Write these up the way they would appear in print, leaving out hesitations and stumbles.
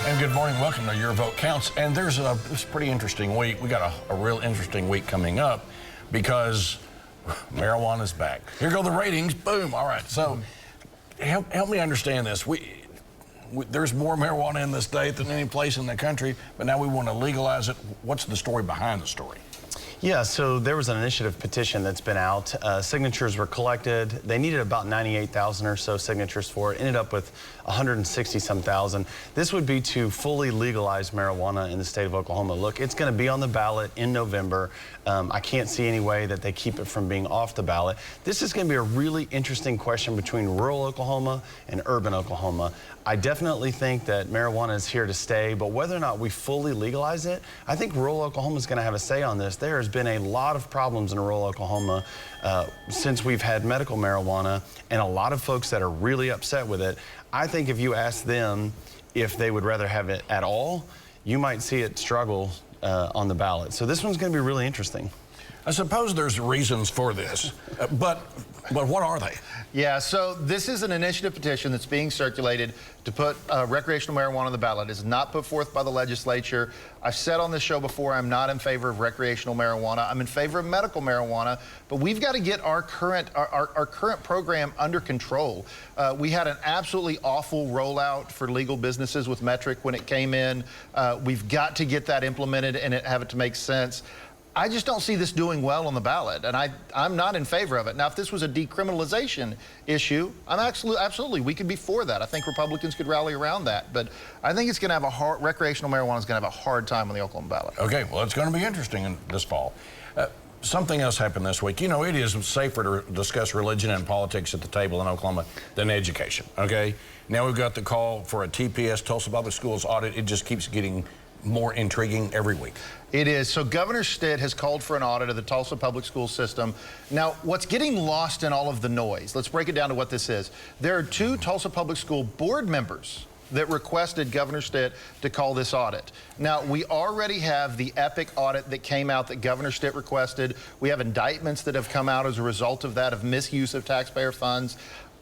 And good morning, welcome to Your Vote Counts. And there's this pretty interesting week. We got a real interesting week coming up because marijuana's back. Here go the ratings, boom. All right, so help me understand this. There's more marijuana in the state than any place in the country, but now we want to legalize it. What's the story behind the story? Yeah, so there was an initiative petition that's been out. Signatures were collected. They needed about 98,000 or so signatures for it. Ended up with 160-some thousand. This would be to fully legalize marijuana in the state of Oklahoma. Look, it's going to be on the ballot in November. I can't see any way that they keep it from being off the ballot. This is going to be a really interesting question between rural Oklahoma and urban Oklahoma. I definitely think that marijuana is here to stay, but whether or not we fully legalize it, I think rural Oklahoma is going to have a say on this. There has been a lot of problems in rural Oklahoma since we've had medical marijuana, and a lot of folks that are really upset with it. I think if you ask them if they would rather have it at all, you might see it struggle on the ballot. So this one's going to be really interesting. I suppose there's reasons for this, but what are they? Yeah, so this is an initiative petition that's being circulated to put recreational marijuana on the ballot. It's not put forth by the legislature. I've said on this show before, I'm not in favor of recreational marijuana. I'm in favor of medical marijuana, but we've got to get our current program under control. We had an absolutely awful rollout for legal businesses with Metric when it came in. We've got to get that implemented and have it to make sense. I just don't see this doing well on the ballot, and I'm not in favor of it. Now, if this was a decriminalization issue, I'm absolutely, we could be for that. I think Republicans could rally around that, but I think it's going to have recreational marijuana is going to have a hard time on the Oklahoma ballot. Okay, well, it's going to be interesting this fall. Something else happened this week. You know, it is safer to discuss religion and politics at the table in Oklahoma than education, okay? Now we've got the call for a TPS, Tulsa Public Schools audit. It just keeps getting more intriguing every week. It is. So Governor Stitt has called for an audit of the Tulsa Public School system. Now, what's getting lost in all of the noise, let's break it down to what this is. There are two Tulsa Public School board members that requested Governor Stitt to call this audit. Now, we already have the epic audit that came out that Governor Stitt requested. We have indictments that have come out as a result of that, of misuse of taxpayer funds.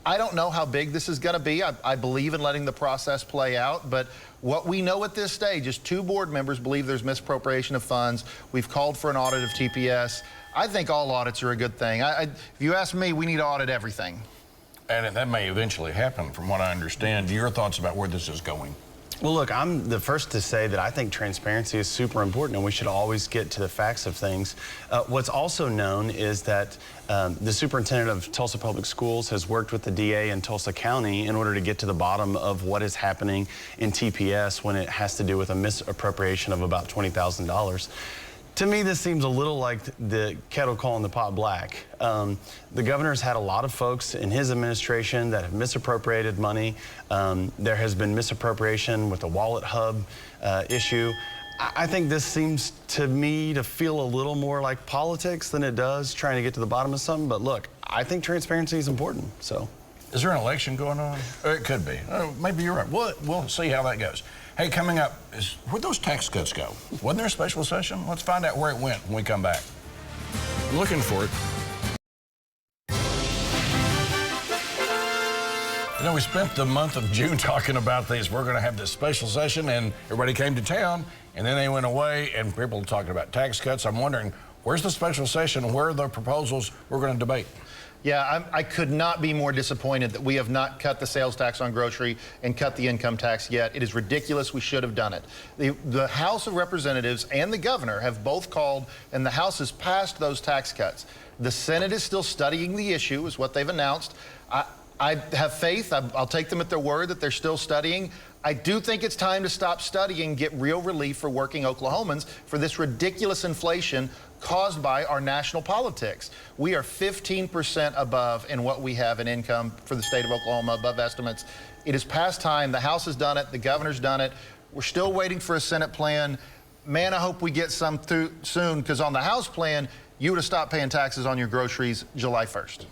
I don't know how big this is going to be. I believe in letting the process play out, but what we know at this stage is two board members believe there's misappropriation of funds. We've called for an audit of TPS. I think all audits are a good thing. If you ask me, we need to audit everything. And that may eventually happen, from what I understand. Your thoughts about where this is going? Well, look, I'm the first to say that I think transparency is super important and we should always get to the facts of things. What's also known is that the superintendent of Tulsa Public Schools has worked with the DA in Tulsa County in order to get to the bottom of what is happening in TPS when it has to do with a misappropriation of about $20,000. To me, this seems a little like the kettle calling the pot black. The governor's had a lot of folks in his administration that have misappropriated money. There has been misappropriation with the wallet hub issue. I think this seems to me to feel a little more like politics than it does trying to get to the bottom of something. But look, I think transparency is important, so. Is there an election going on? It could be. Maybe you're right. We'll see how that goes. Hey, coming up, where'd those tax cuts go? Wasn't there a special session? Let's find out where it went when we come back. I'm looking for it. You know, we spent the month of June talking about these. We're going to have this special session, and everybody came to town, and then they went away, and people were talking about tax cuts. I'm wondering, where's the special session? Where are the proposals we're going to debate? Yeah, I could not be more disappointed that we have not cut the sales tax on grocery and cut the income tax yet. It is ridiculous. We should have done it. The House of Representatives and the governor have both called, and the House has passed those tax cuts. The Senate is still studying the issue, is what they've announced. I have faith. I'll take them at their word that they're still studying. I do think it's time to stop studying, get real relief for working Oklahomans for this ridiculous inflation caused by our national politics. We are 15% above in what we have in income for the state of Oklahoma, above estimates. It is past time. The House has done it. The governor's done it. We're still waiting for a Senate plan. Man, I hope we get some through soon, because on the House plan, you would have stopped paying taxes on your groceries July 1st.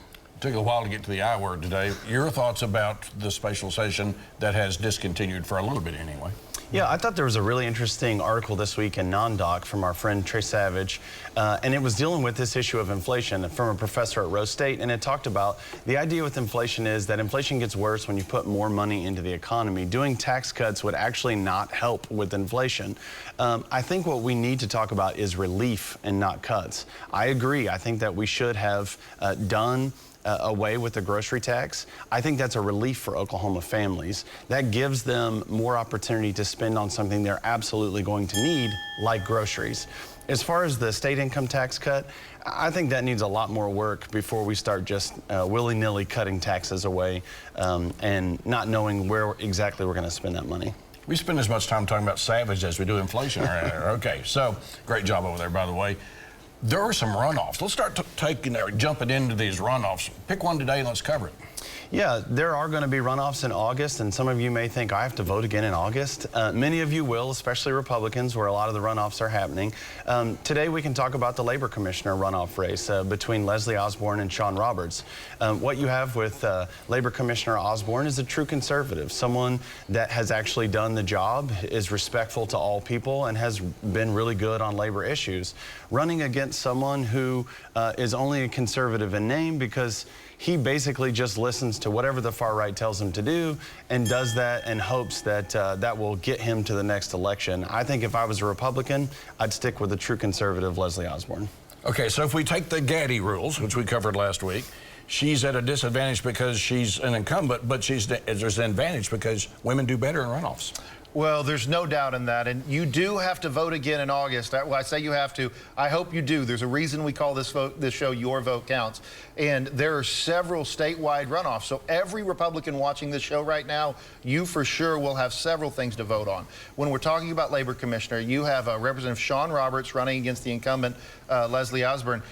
Took a while to get to the I word today. Your thoughts about the special session that has discontinued for a little bit anyway? Yeah, I thought there was a really interesting article this week in Non-Doc from our friend Trey Savage, and it was dealing with this issue of inflation from a professor at Rose State, and it talked about the idea with inflation is that inflation gets worse when you put more money into the economy. Doing tax cuts would actually not help with inflation. I think what we need to talk about is relief and not cuts. I agree. I think that we should have done away with the grocery tax. I think that's a relief for Oklahoma families. That gives them more opportunity to spend on something they're absolutely going to need, like groceries. As far as the state income tax cut, I think that needs a lot more work before we start just willy-nilly cutting taxes away and not knowing where exactly we're going to spend that money. We spend as much time talking about Savage as we do inflation around here. Okay, so great job over there, by the way. There are some runoffs. Let's start jumping into these runoffs. Pick one today and let's cover it. Yeah, there are going to be runoffs in August, and some of you may think I have to vote again in August. Many of you will, especially Republicans, where a lot of the runoffs are happening. Today we can talk about the Labor Commissioner runoff race between Leslie Osborne and Sean Roberts. What you have with Labor Commissioner Osborne is a true conservative, someone that has actually done the job, is respectful to all people, and has been really good on labor issues. Running against someone who is only a conservative in name because he basically just listens to whatever the far right tells him to do and does that and hopes that that will get him to the next election. I think if I was a Republican, I'd stick with the true conservative Leslie Osborne. Okay, so if we take the Gaddy rules, which we covered last week, she's at a disadvantage because she's an incumbent, but there's an advantage because women do better in runoffs. Well, there's no doubt in that, and you do have to vote again in August. Well, I say you have to. I hope you do. There's a reason we call this show Your Vote Counts, and there are several statewide runoffs. So every Republican watching this show right now, you for sure will have several things to vote on. When we're talking about Labor Commissioner, you have Representative Sean Roberts running against the incumbent Leslie Osborne.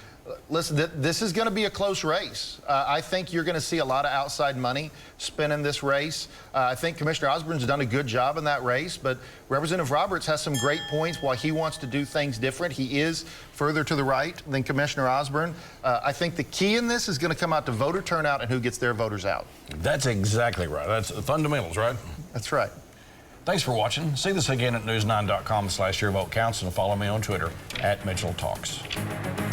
Listen, this is going to be a close race. I think you're going to see a lot of outside money spent in this race. I think Commissioner Osborne's done a good job in that race, but Representative Roberts has some great points why he wants to do things different. He is further to the right than Commissioner Osborne. I think the key in this is going to come out to voter turnout and who gets their voters out. That's exactly right. That's the fundamentals, right? That's right. Thanks for watching. See this again at news9.com/yourvotecounts and follow me on Twitter @MitchellTalks.